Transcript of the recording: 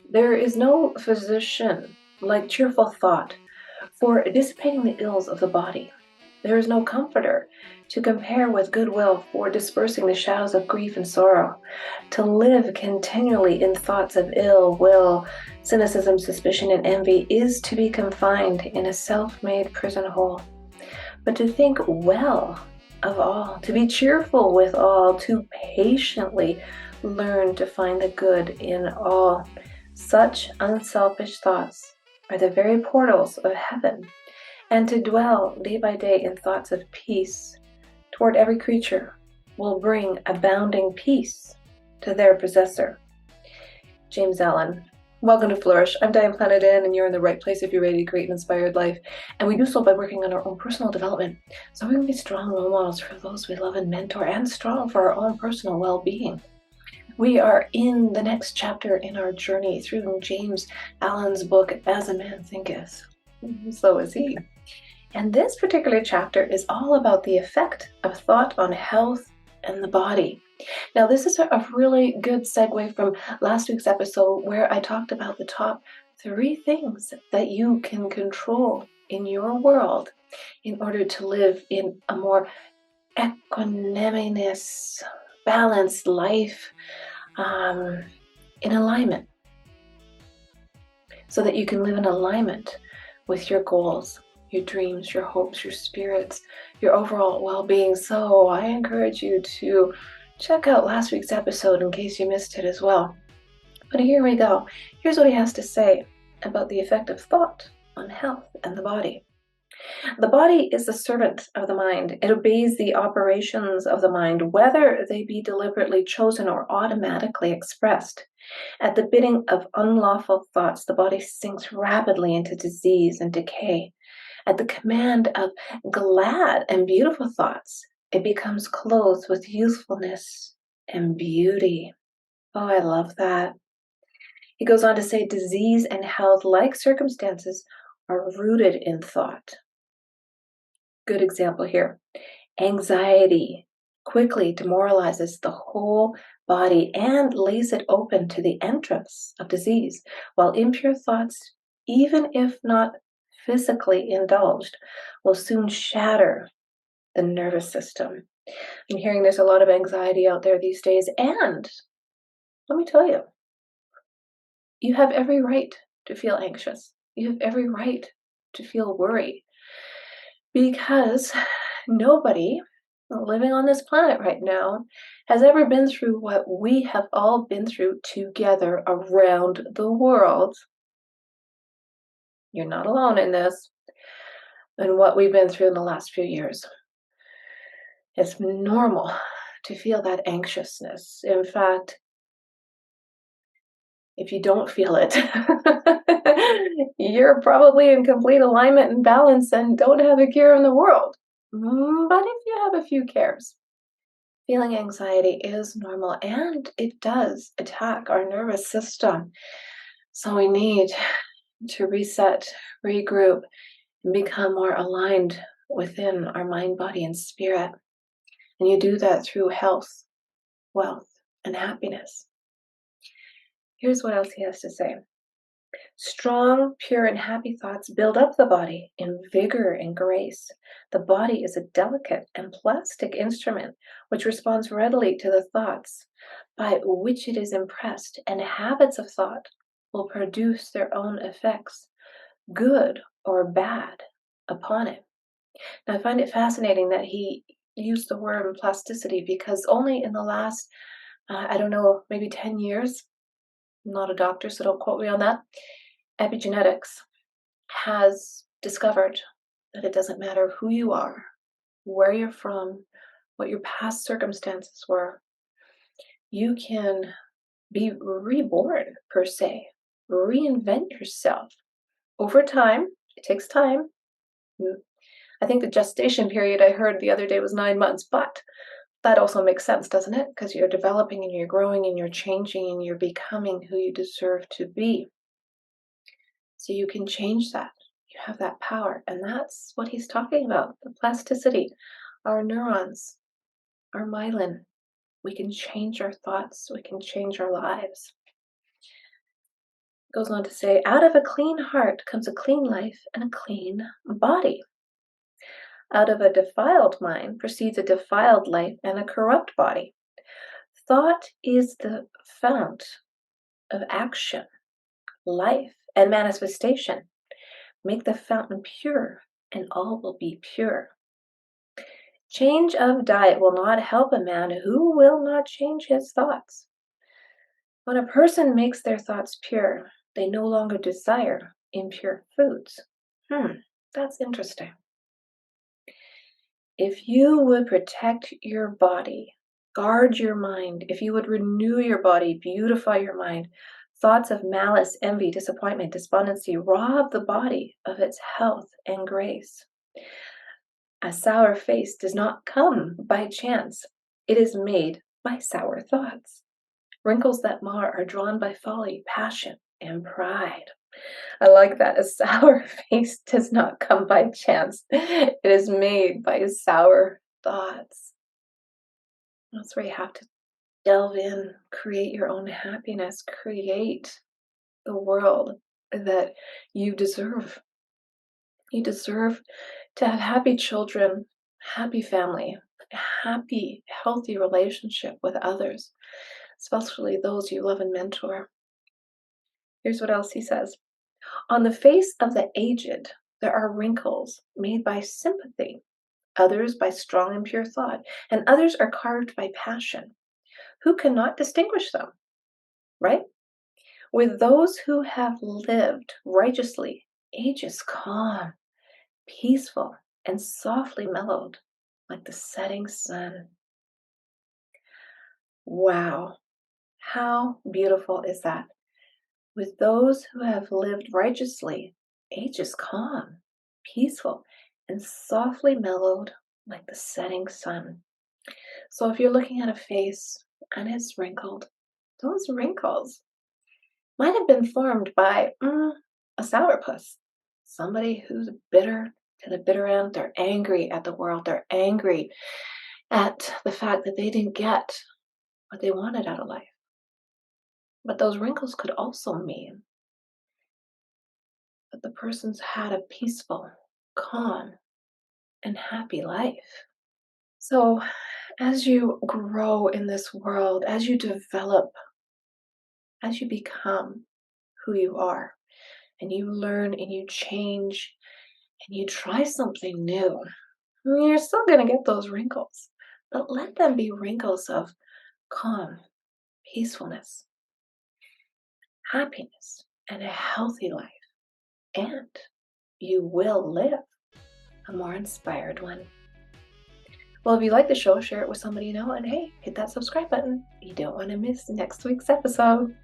There is no physician like cheerful thought for dissipating the ills of the body. There is no comforter to compare with goodwill for dispersing the shadows of grief and sorrow. To live continually in thoughts of ill will, cynicism, suspicion, and envy is to be confined in a self-made prison hole. But to think well of all, to be cheerful with all, to patiently learn to find the good in all, such unselfish thoughts are the very portals of heaven, and to dwell day by day in thoughts of peace toward every creature will bring abounding peace to their possessor. James Allen. Welcome to Flourish. I'm Diane Planidin, and you're in the right place if you're ready to create an inspired life. And we do so by working on our own personal development, so we can be strong role models for those we love and mentor, and strong for our own personal well-being. We are in the next chapter in our journey through James Allen's book, As a Man Thinketh, so is he. And this particular chapter is all about the effect of thought on health and the body. Now, this is a really good segue from last week's episode where I talked about the top 3 things that you can control in your world in order to live in a more equanimous, balanced life, in alignment, so that you can live in alignment with your goals, your dreams, your hopes, your spirits, your overall well-being. So I encourage you to check out last week's episode in case you missed it as well. But here we go. Here's what he has to say about the effect of thought on health and the body. The body is the servant of the mind. It obeys the operations of the mind, whether they be deliberately chosen or automatically expressed. At the bidding of unlawful thoughts, the body sinks rapidly into disease and decay. At the command of glad and beautiful thoughts, it becomes clothed with youthfulness and beauty. Oh, I love that. He goes on to say, disease and health, like circumstances, are rooted in thought. Good example here. Anxiety quickly demoralizes the whole body and lays it open to the entrance of disease, while impure thoughts, even if not physically indulged, will soon shatter the nervous system. I'm hearing there's a lot of anxiety out there these days, and let me tell you, you have every right to feel anxious. You have every right to feel worried, because nobody living on this planet right now has ever been through what we have all been through together around the world. You're not alone in this, and what we've been through in the last few years. It's normal to feel that anxiousness. In fact, if you don't feel it, you're probably in complete alignment and balance and don't have a care in the world. But if you have a few cares, feeling anxiety is normal, and it does attack our nervous system. So we need to reset, regroup, and become more aligned within our mind, body, and spirit. And you do that through health, wealth, and happiness. Here's what else he has to say. Strong, pure, and happy thoughts build up the body in vigor and grace. The body is a delicate and plastic instrument which responds readily to the thoughts by which it is impressed, and habits of thought will produce their own effects, good or bad, upon it. Now, I find it fascinating that he used the word plasticity, because only in the last, I don't know, maybe 10 years, I'm not a doctor, so don't quote me on that, epigenetics has discovered that it doesn't matter who you are, where you're from, what your past circumstances were. You can be reborn, per se, reinvent yourself. Over time, it takes time. I think the gestation period I heard the other day was 9 months, but that also makes sense, doesn't it? Because you're developing and you're growing and you're changing and you're becoming who you deserve to be. So you can change that. You have that power. And that's what he's talking about, the plasticity. Our neurons, our myelin. We can change our thoughts. We can change our lives. Goes on to say, out of a clean heart comes a clean life and a clean body. Out of a defiled mind proceeds a defiled life and a corrupt body. Thought is the fount of action, life, and manifestation. Make the fountain pure, and all will be pure. Change of diet will not help a man who will not change his thoughts. When a person makes their thoughts pure, they no longer desire impure foods. That's interesting. If you would protect your body, guard your mind, if you would renew your body, beautify your mind, thoughts of malice, envy, disappointment, despondency rob the body of its health and grace. A sour face does not come by chance. It is made by sour thoughts. Wrinkles that mar are drawn by folly, passion, and pride. I like that. A sour face does not come by chance. It is made by sour thoughts. That's where you have to delve in, create your own happiness, create the world that you deserve. You deserve to have happy children, happy family, happy, healthy relationship with others, especially those you love and mentor. Here's what else he says. On the face of the aged, there are wrinkles made by sympathy, others by strong and pure thought, and others are carved by passion. Who cannot distinguish them, right? With those who have lived righteously, age is calm, peaceful, and softly mellowed, like the setting sun. Wow, how beautiful is that? With those who have lived righteously, age is calm, peaceful, and softly mellowed like the setting sun. So if you're looking at a face and it's wrinkled, those wrinkles might have been formed by a sourpuss, somebody who's bitter to the bitter end. They're angry at the world. They're angry at the fact that they didn't get what they wanted out of life. But those wrinkles could also mean that the person's had a peaceful, calm, and happy life. So as you grow in this world, as you develop, as you become who you are, and you learn and you change and you try something new, you're still going to get those wrinkles, but let them be wrinkles of calm, peacefulness, happiness, and a healthy life. And you will live a more inspired one. Well, if you like the show, share it with somebody you know, and hey, hit that subscribe button. You don't want to miss next week's episode.